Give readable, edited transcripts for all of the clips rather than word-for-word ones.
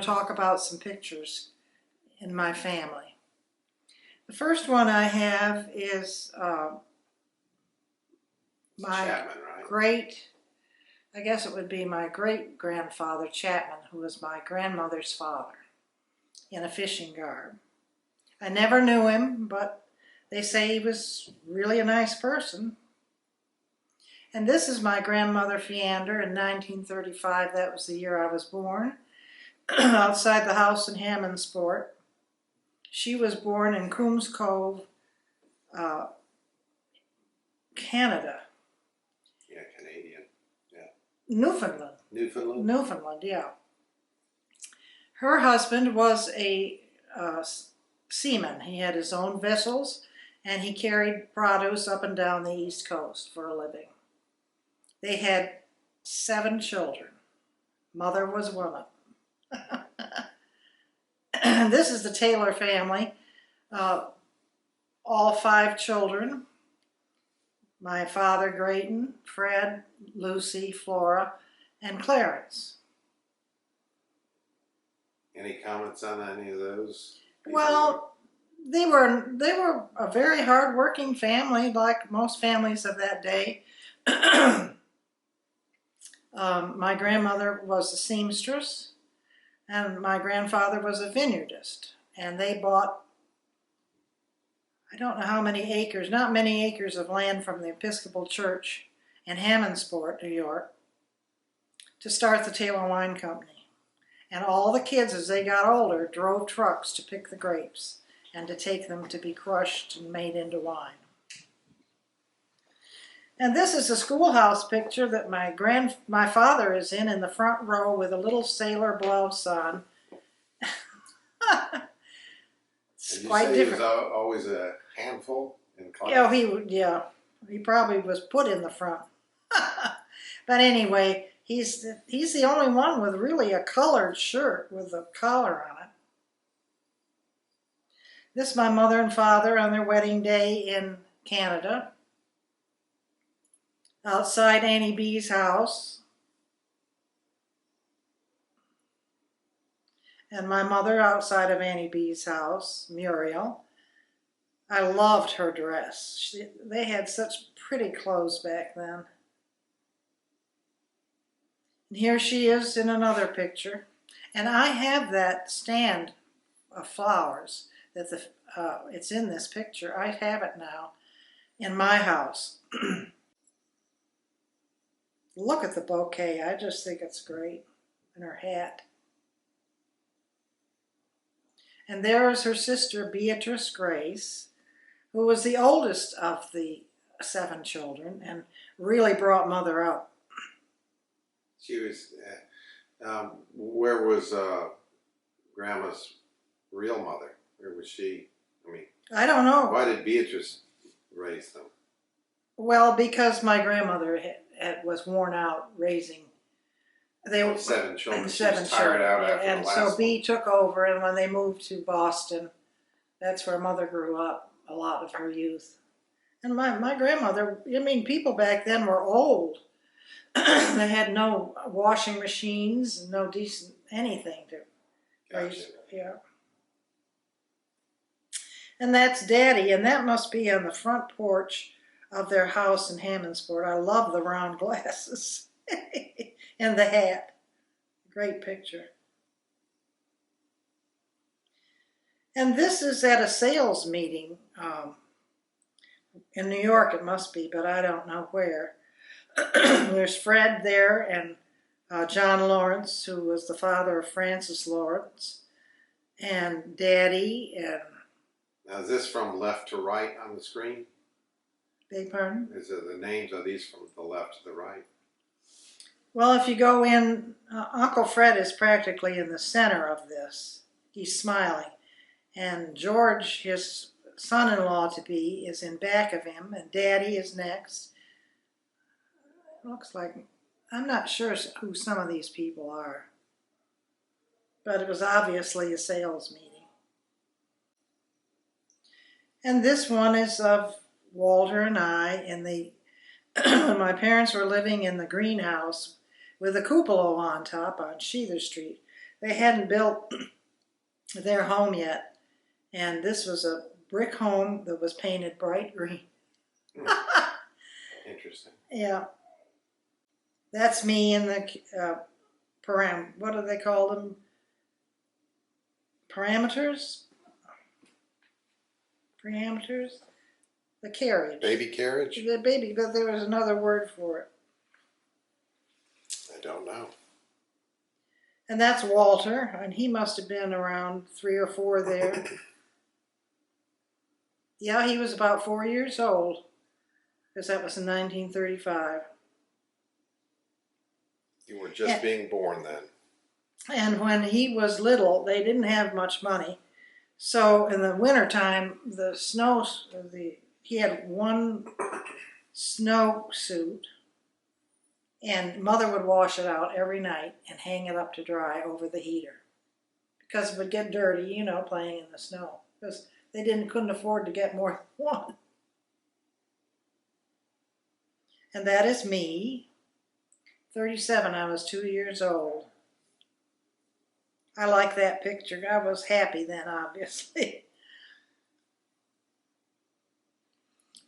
to talk about some pictures in my family. The first one I have is my Chapman, right? I guess it would be my great-grandfather Chapman, who was my grandmother's father, in a fishing garb. I never knew him, but they say he was really a nice person. And this is my grandmother Feander in 1935. That was the year I was born, outside the house in Hammondsport. She was born in Coombs Cove, Canada. Yeah, Canadian. Yeah. Newfoundland, yeah. Her husband was a seaman. He had his own vessels, and he carried produce up and down the East Coast for a living. They had 7 children. Mother was one of them. This is the Taylor family. All 5 children. My father, Grayton, Fred, Lucy, Flora, and Clarence. Any comments on any of those people? Well, they were a very hard-working family, like most families of that day. My grandmother was a seamstress, and my grandfather was a vineyardist. And they bought, I don't know how many acres, not many acres of land from the Episcopal Church in Hammondsport, New York, to start the Taylor Wine Company. And all the kids, as they got older, drove trucks to pick the grapes and to take them to be crushed and made into wine. And this is a schoolhouse picture that my father is in the front row with a little sailor blouse on. It's quite different. He was always a handful in class? He probably was put in the front. But anyway, he's the only one with really a colored shirt with a collar on it. This is my mother and father on their wedding day in Canada, outside Annie B's house. And my mother outside of Annie B's house, Muriel. I loved her dress. They had such pretty clothes back then. And here she is in another picture. And I have that stand of flowers that it's in this picture. I have it now in my house. Look at the bouquet. I just think it's great. And her hat. And there is her sister, Beatrice Grace, who was the oldest of the 7 children and really brought Mother up. She was, where was Grandma's real mother? Where was she? I don't know. Why did Beatrice raise them? Well, because my grandmother was worn out raising. They were 7 children. 7 she was tired children. out after and the last so one. B took over, and when they moved to Boston, that's where Mother grew up a lot of her youth. And my grandmother, people back then were old. They had no washing machines, no decent anything to raise. Yeah. And that's Daddy, and that must be on the front porch of their house in Hammondsport. I love the round glasses and the hat. Great picture. And this is at a sales meeting in New York, it must be, but I don't know where. There's Fred there and John Lawrence, who was the father of Francis Lawrence, and Daddy. And now, is this from left to right on the screen? Beg pardon? Is it the names? Are these from the left to the right? Well, if you go in, Uncle Fred is practically in the center of this. He's smiling. And George, his son-in-law to be, is in back of him, and Daddy is next. It looks like, I'm not sure who some of these people are, but it was obviously a sales meeting. And this one is of Walter and I in the, when my parents were living in the greenhouse with a cupola on top on Sheether Street. They hadn't built their home yet, and this was a brick home that was painted bright green. Interesting. Yeah. That's me in the what do they call them? Parameters? Parameters? The carriage. Baby carriage? The baby, but there was another word for it. I don't know. And that's Walter, and he must have been around 3 or 4 there. Yeah, he was about 4 years old, because that was in 1935. You were just being born then. And when he was little, they didn't have much money. So in the wintertime, he had one snow suit, and Mother would wash it out every night and hang it up to dry over the heater. Because it would get dirty, you know, playing in the snow. Because they couldn't afford to get more than one. And that is me. 37, I was 2 years old. I like that picture. I was happy then, obviously.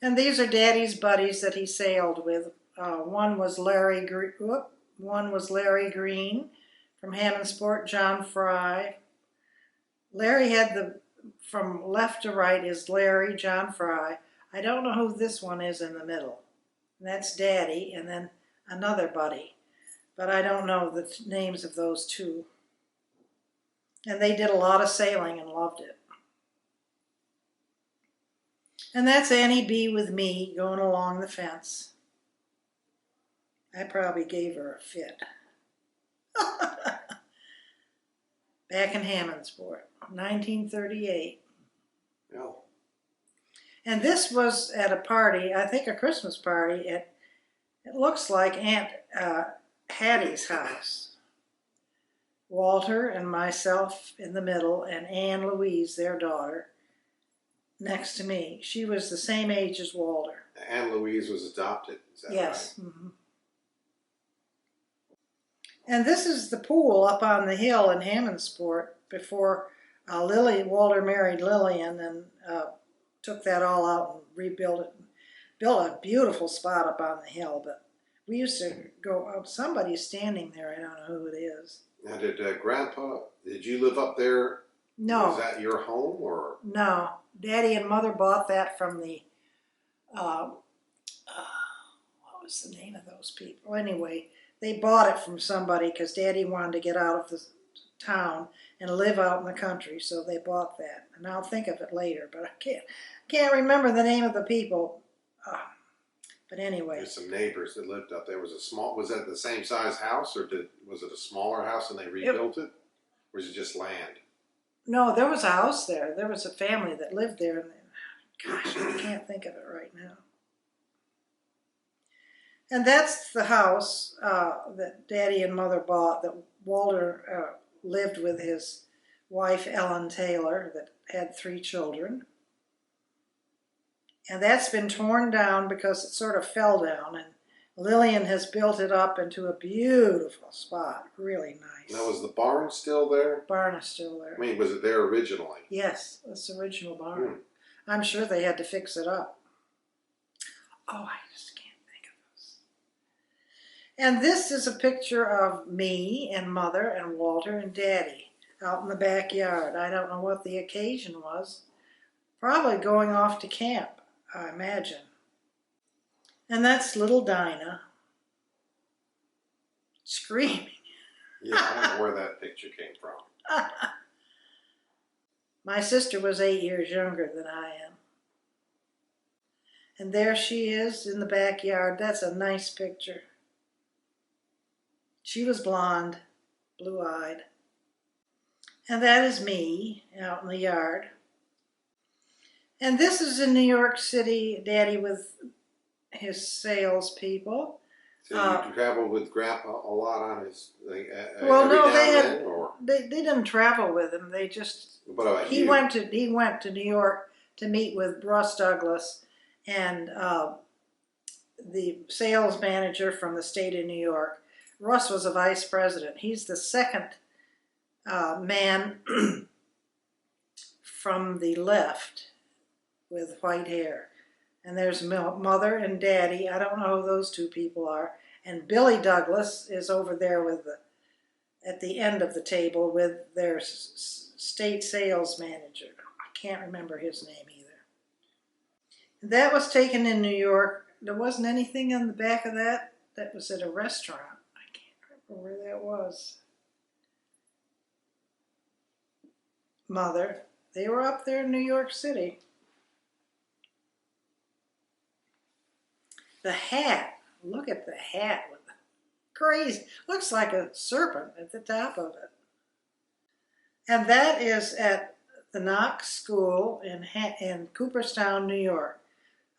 And these are Daddy's buddies that he sailed with. One was Larry Green from Hammondsport, John Fry. Larry had from left to right is Larry, John Fry. I don't know who this one is in the middle. And that's Daddy, and then another buddy. But I don't know the names of those two. And they did a lot of sailing and loved it. And that's Annie B. with me going along the fence. I probably gave her a fit. Back in Hammondsport, 1938. Yeah. And this was at a party, I think a Christmas party, it looks like Aunt Hattie's house. Walter and myself in the middle, and Anne Louise, their daughter, next to me. She was the same age as Walter. Anne Louise was adopted, is that yes. right? Mm-hmm. And this is the pool up on the hill in Hammondsport before Walter married Lillian and took that all out and rebuilt it. Built a beautiful spot up on the hill, but we used to go up. Somebody's standing there. I don't know who it is. Now, did you live up there? No. Was that your home or? No. Daddy and Mother bought that from the, what was the name of those people? Anyway, they bought it from somebody because Daddy wanted to get out of the town and live out in the country, so they bought that. And I'll think of it later, but I can't remember the name of the people. But anyway. There's some neighbors that lived up there. Was that the same size house, or was it a smaller house and they rebuilt it? Or was it just land? No, there was a house there. There was a family that lived there. And gosh, I can't think of it right now. And that's the house that Daddy and Mother bought that Walter lived with his wife, Ellen Taylor, that had 3 children. And that's been torn down because it sort of fell down. And Lillian has built it up into a beautiful spot. Really nice. Now, was the barn still there? Barn is still there. I mean, was it there originally? Yes, it's the original barn. I'm sure they had to fix it up. Oh, I just can't think of this. And this is a picture of me and Mother and Walter and Daddy out in the backyard. I don't know what the occasion was. Probably going off to camp, I imagine. And that's little Dinah screaming. Yeah, I don't know where that picture came from. My sister was 8 years younger than I am. And there she is in the backyard. That's a nice picture. She was blonde, blue-eyed. And that is me out in the yard. And this is in New York City, Daddy with his salespeople. So you traveled with Grandpa a lot on his well, every no, now and then, or? They didn't travel with him. They just he went to New York to meet with Russ Douglas and the sales manager from the state of New York. Russ was a vice president. He's the second man from the left with white hair. And there's Mother and Daddy. I don't know who those two people are. And Billy Douglas is over there with at the end of the table with their state sales manager. I can't remember his name either. That was taken in New York. There wasn't anything on the back of that. That was at a restaurant. I can't remember where that was. Mother. They were up there in New York City. The hat. Look at the hat. Crazy. Looks like a serpent at the top of it. And that is at the Knox School in Cooperstown, New York.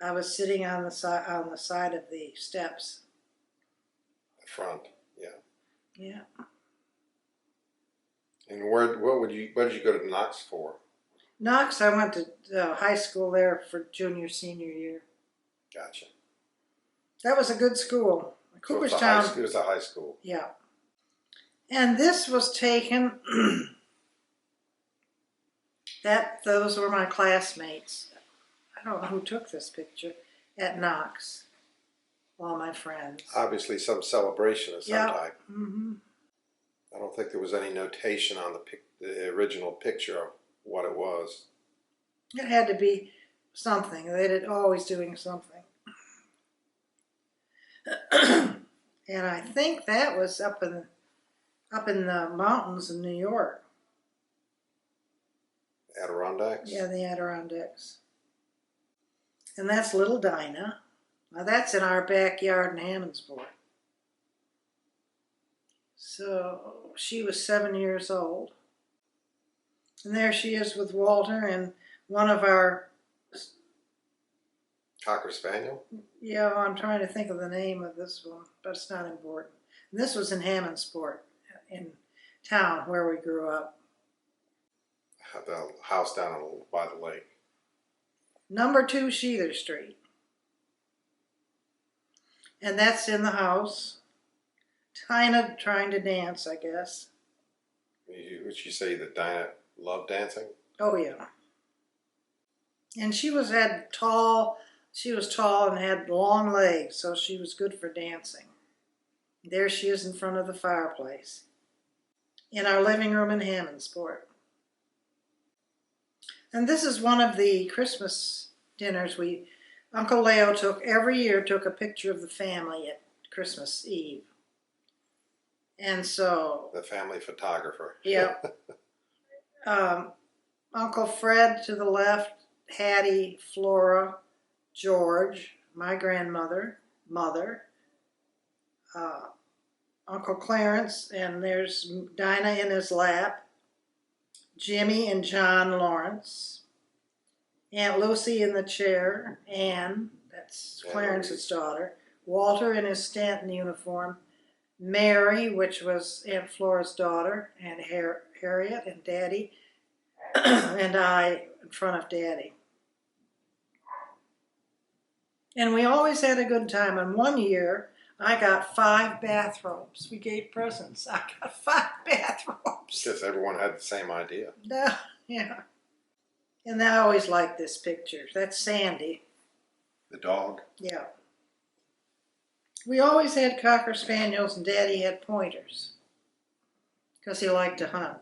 I was sitting on the side of the steps. The front, yeah. Yeah. And where did you go to Knox for? Knox, I went to high school there for junior, senior year. Gotcha. That was a good school. Cooperstown. So it was a high school. Yeah. And this was taken, those were my classmates. I don't know who took this picture at Knox. All my friends. Obviously some celebration of some type. Mm-hmm. I don't think there was any notation on the original picture of what it was. It had to be something. They're always doing something. And I think that was up in the mountains in New York. Adirondacks? Yeah, the Adirondacks. And that's little Dinah. Now that's in our backyard in Hammondsport. So she was 7 years old. And there she is with Walter and one of our... Cocker Spaniel? Yeah, I'm trying to think of the name of this one, but it's not important. And this was in Hammondsport, in town where we grew up. The house down by the lake. Number 2 Sheether Street. And that's in the house. Dinah trying to dance, I guess. Would you say that Dinah loved dancing? Oh, yeah. And she was tall and had long legs, so she was good for dancing. There she is in front of the fireplace. In our living room in Hammondsport. And this is one of the Christmas dinners Uncle Leo every year took a picture of the family at Christmas Eve. And so... The family photographer. Yeah. Uncle Fred to the left, Hattie, Flora, George, my grandmother, Mother, Uncle Clarence, and there's Dinah in his lap, Jimmy and John Lawrence, Aunt Lucy in the chair, Anne, that's Clarence's daughter, Walter in his Stanton uniform, Mary, which was Aunt Flora's daughter, and Harriet and Daddy, and I in front of Daddy. And we always had a good time. And one year, I got 5 bathrobes. We gave presents. I got 5 bathrobes. Because everyone had the same idea. Yeah. And I always liked this picture. That's Sandy. The dog? Yeah. We always had Cocker Spaniels, and Daddy had pointers. Because he liked to hunt.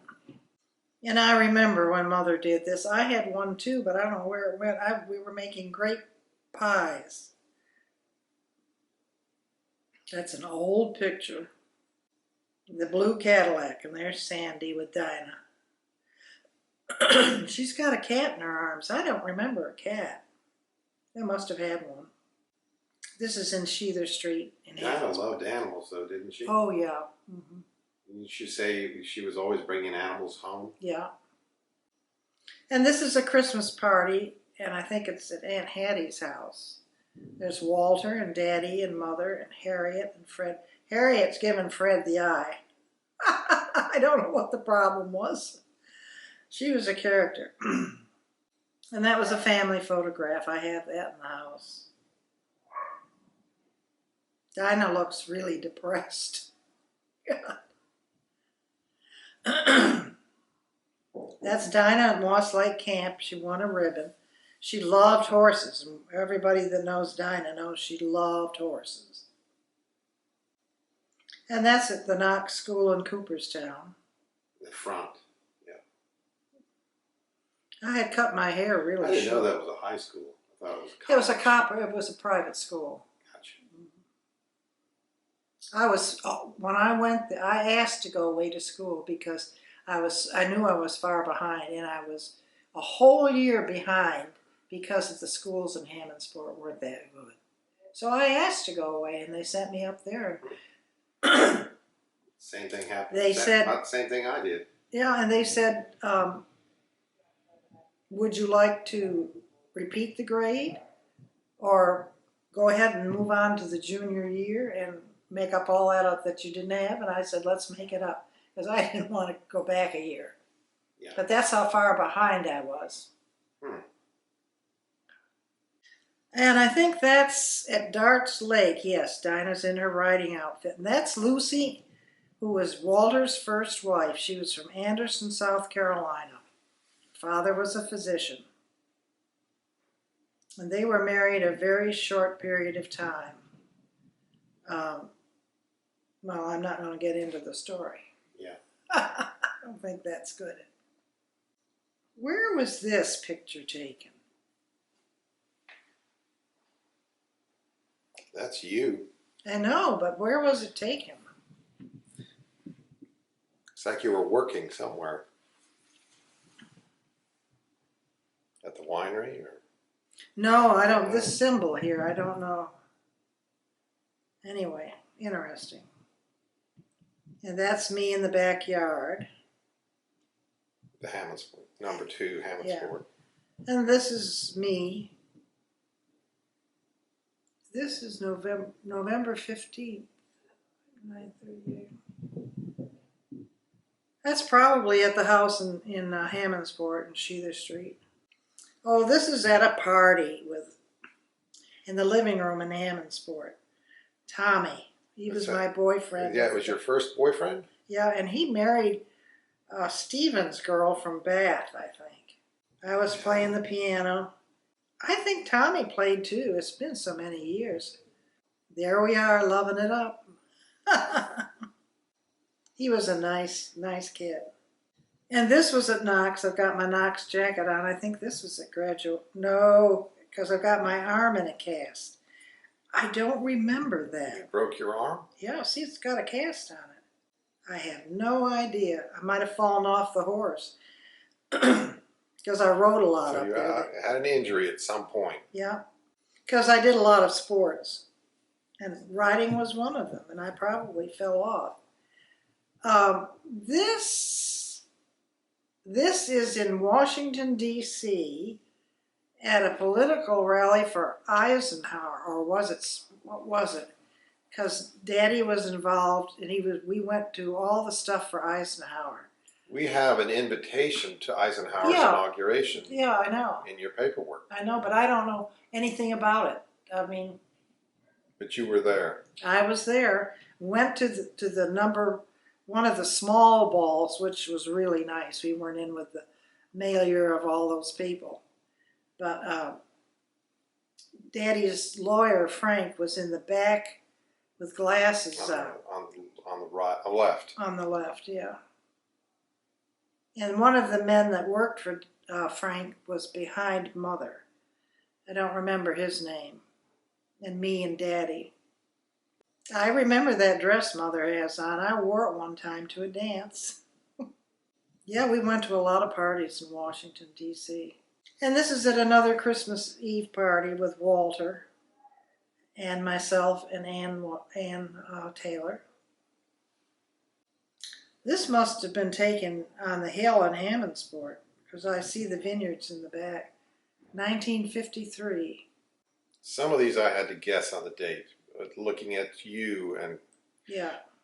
And I remember when Mother did this. I had one too, but I don't know where it went. We were making grape pies. That's an old picture. The blue Cadillac, and there's Sandy with Dinah. She's got a cat in her arms. I don't remember a cat. They must have had one. This is in Sheether Street. Dinah loved animals, though, didn't she? Oh, yeah. Mm-hmm. Didn't she say she was always bringing animals home? Yeah. And this is a Christmas party, and I think it's at Aunt Hattie's house. There's Walter and Daddy and Mother and Harriet and Fred. Harriet's giving Fred the eye. I don't know what the problem was. She was a character. And that was a family photograph. I have that in the house. Dinah looks really depressed. God. That's Dinah at Moss Lake Camp. She won a ribbon. She loved horses. Everybody that knows Dinah knows she loved horses. And that's at the Knox School in Cooperstown. The front. Yeah. I had cut my hair really short. I didn't know that was a high school. I thought it was a college. It was a copper. It was a private school. Gotcha. When I went there, I asked to go away to school because I knew I was far behind, and I was a whole year behind because of the schools in Hammondsport weren't that good. So I asked to go away, and they sent me up there. Same thing happened. They said about the same thing I did. Yeah, and they said, would you like to repeat the grade or go ahead and move on to the junior year and make up all that up that you didn't have? And I said, let's make it up, because I didn't want to go back a year. Yeah. But that's how far behind I was. And I think that's at Darts Lake. Yes, Dinah's in her riding outfit. And that's Lucy, who was Walter's first wife. She was from Anderson, South Carolina. Father was a physician. And they were married a very short period of time. Well, I'm not going to get into the story. Yeah. I don't think that's good. Where was this picture taken? That's you. I know, but where was it taken? It's like you were working somewhere. At the winery, or? No, I don't. This symbol here, I don't know. Anyway, interesting. And that's me in the backyard. The Hammondsport, number 2 Hammondsport. Yeah. And this is me. This is November 15th, 9:38. That's probably at the house in Hammondsport in Sheether Street. Oh, this is at a party in the living room in Hammondsport. Tommy, he was my boyfriend. Yeah, it was your first boyfriend? Yeah, and he married Stephen's girl from Bath, I think. I was playing the piano. I think Tommy played too. It's been so many years. There we are, loving it up. He was a nice kid. And this was at Knox. I've got my Knox jacket on. I think this was at graduate. No, because I've got my arm in a cast. I don't remember that. You broke your arm? Yeah, see, it's got a cast on it. I have no idea. I might have fallen off the horse. Because I rode a lot up there. You had an injury at some point. Yeah, because I did a lot of sports. And riding was one of them, and I probably fell off. This is in Washington, D.C., at a political rally for Eisenhower, or what was it? Because Daddy was involved, and we went to all the stuff for Eisenhower. We have an invitation to Eisenhower's inauguration. Yeah, I know. In your paperwork. I know, but I don't know anything about it. I mean... But you were there. I was there. Went to one of the small balls, which was really nice. We weren't in with the milieu of all those people. But Daddy's lawyer, Frank, was in the back with glasses on the right, left. On the left, yeah. And one of the men that worked for Frank was behind Mother. I don't remember his name. And me and Daddy. I remember that dress Mother has on. I wore it one time to a dance. Yeah, we went to a lot of parties in Washington, D.C. And this is at another Christmas Eve party with Walter and myself and Ann Taylor. This must have been taken on the hill in Hammondsport, because I see the vineyards in the back. 1953. Some of these I had to guess on the date, but looking at you and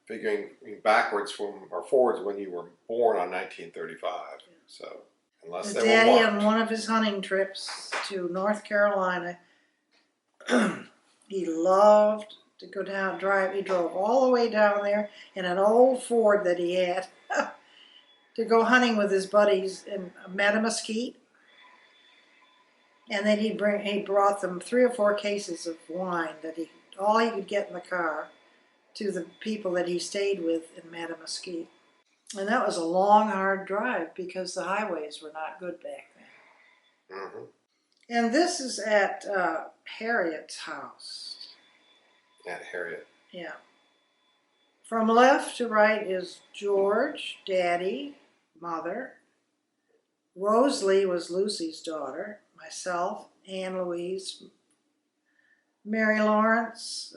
figuring backwards or forwards when you were born on 1935. Yeah. So unless they Daddy were marked. On one of his hunting trips to North Carolina, he loved to go down, drive. He drove all the way down there in an old Ford that he had to go hunting with his buddies in Mattamuskeet. And then he brought them 3 or 4 cases of wine that all he could get in the car to the people that he stayed with in Mattamuskeet. And that was a long, hard drive because the highways were not good back then. Mm-hmm. And this is at Harriet's house. Aunt Harriet. Yeah. From left to right is George, Daddy, Mother. Rosalie was Lucy's daughter. Myself, Anne Louise, Mary Lawrence,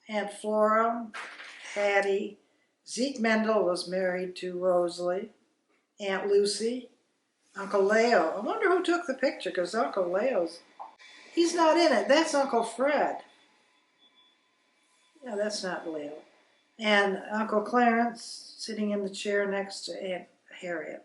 Aunt Flora, Hattie. Zeke Mendel was married to Rosalie. Aunt Lucy. Uncle Leo. I wonder who took the picture, because Uncle Leo's... He's not in it. That's Uncle Fred. Yeah, that's not Leo. And Uncle Clarence sitting in the chair next to Aunt Harriet.